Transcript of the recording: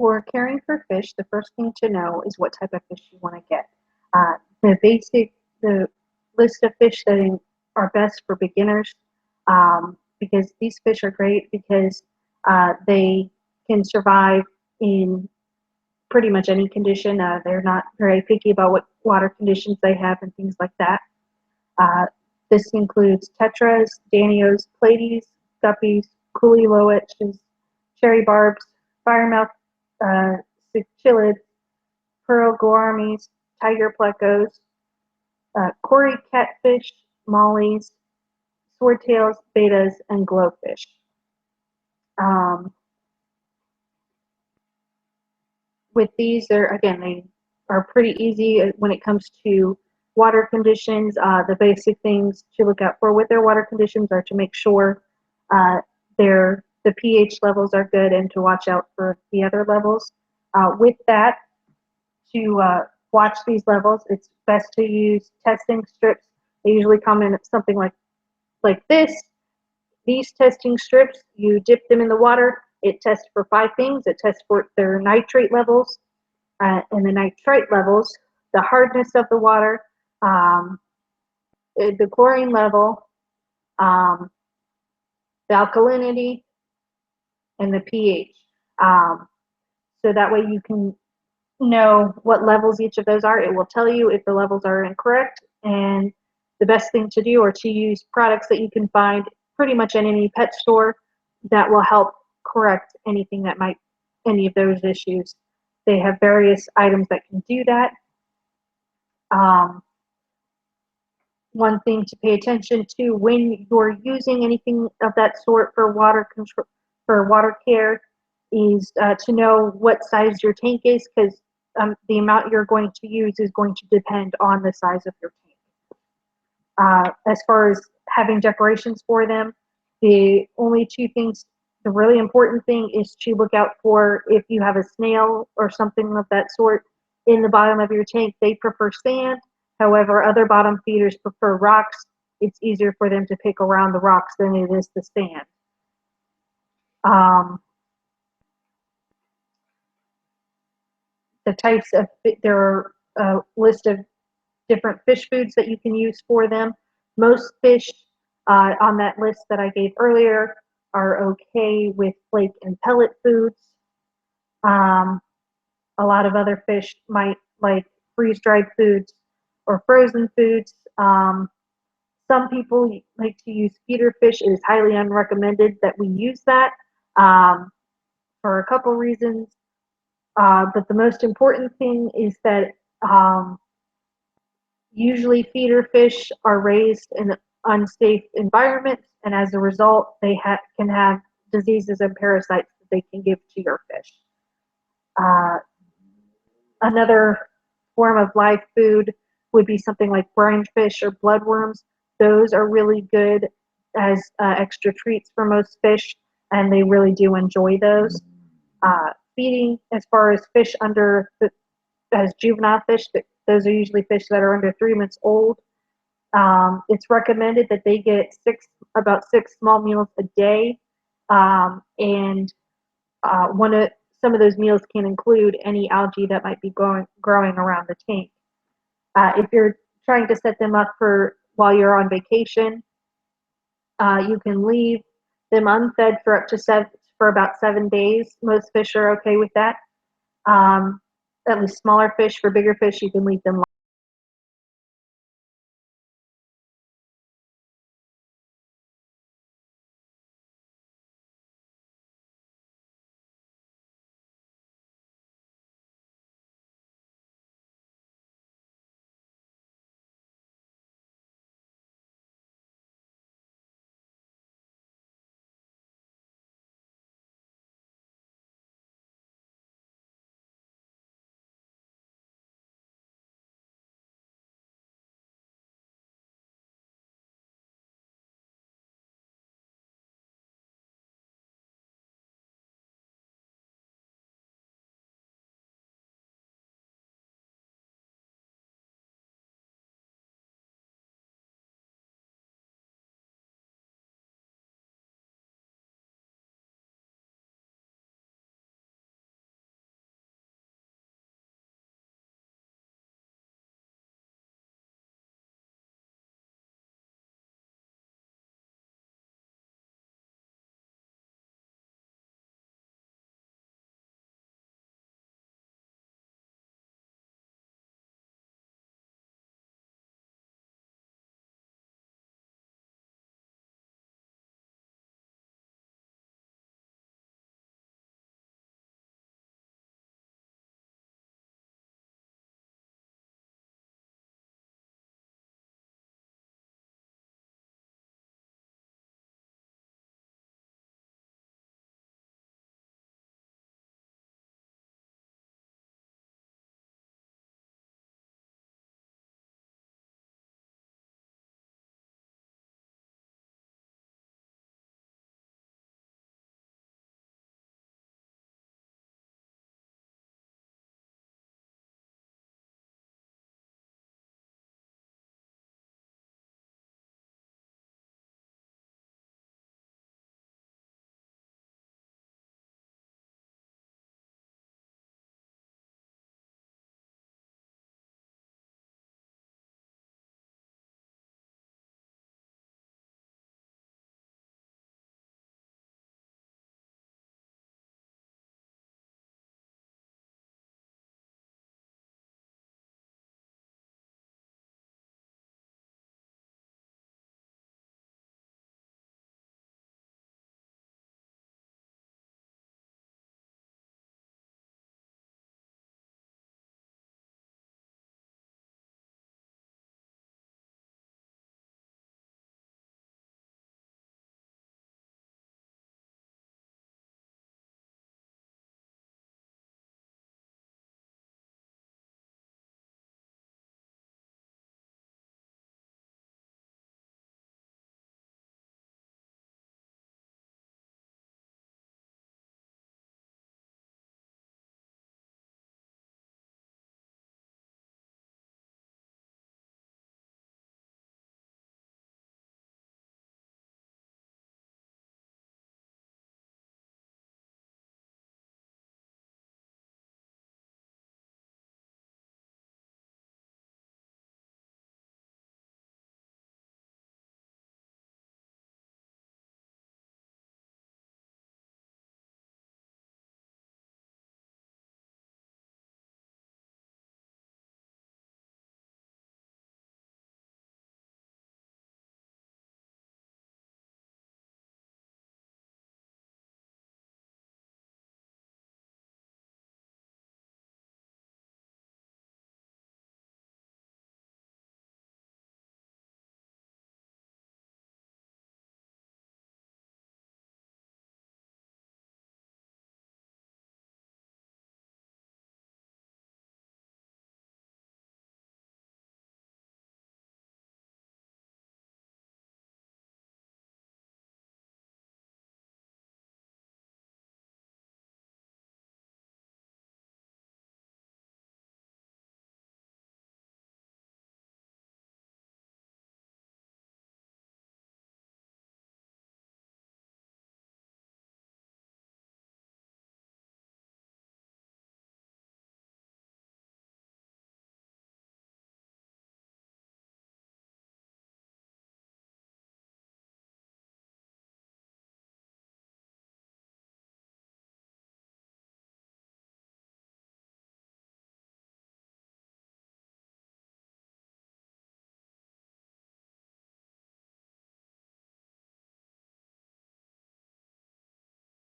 For caring for fish, the first thing to know is what type of fish you want to get. The basic, the list of fish that are best for beginners, because these fish are great because they can survive in pretty much any condition. They're not very picky about what water conditions they have and things like that. Uh, this includes tetras, danios, platies, guppies, kuliloiches, cherry barbs, firemouth uh, cichlids, pearl gourmis, tiger plecos, cory catfish, mollies, swordtails, betas, and glowfish. Um, with these, they are pretty easy when it comes to water conditions. The basic things to look out for with their water conditions are to make sure uh, the pH levels are good and to watch out for the other levels. With that, to watch these levels, it's best to use testing strips. They usually come in something like this. These testing strips, you dip them in the water. It tests for 5 things. It tests for their nitrate levels, and the nitrite levels, the hardness of the water, um, the chlorine level, um, the alkalinity, and the pH. Um, so that way you can know what levels each of those are. It will tell you if the levels are incorrect, and the best thing to do are to use products that you can find pretty much in any pet store that will help correct any of those issues. They have various items that can do that. Um, one thing to pay attention to when you're using anything of that sort for water control, for water care, is to know what size your tank is, because the amount you're going to use is going to depend on the size of your tank. As far as having decorations for them, the only 2 things, the really important thing is to look out for if you have a snail or something of that sort in the bottom of your tank. They prefer sand. However, other bottom feeders prefer rocks. It's easier for them to pick around the rocks than it is the sand. The types of, there are a list of different fish foods that you can use for them. Most fish on that list that I gave earlier are okay with flake and pellet foods. A lot of other fish might like freeze-dried foods or frozen foods. Some people like to use feeder fish. It is highly unrecommended that we use that for a couple reasons. But the most important thing is that usually feeder fish are raised in unsafe environments, and as a result, they can have diseases and parasites that they can give to your fish. Another form of live food would be something like brine fish or bloodworms. Those are really good as extra treats for most fish, and they really do enjoy those. Feeding, as far as fish as juvenile fish, those are usually fish that are under 3 months old. It's recommended that they get about 6 small meals a day, and some of those meals can include any algae that might be growing around the tank. If you're trying to set them up for while you're on vacation, you can leave them unfed for about 7 days. Most fish are okay with that. At least smaller fish. For bigger fish, you can leave them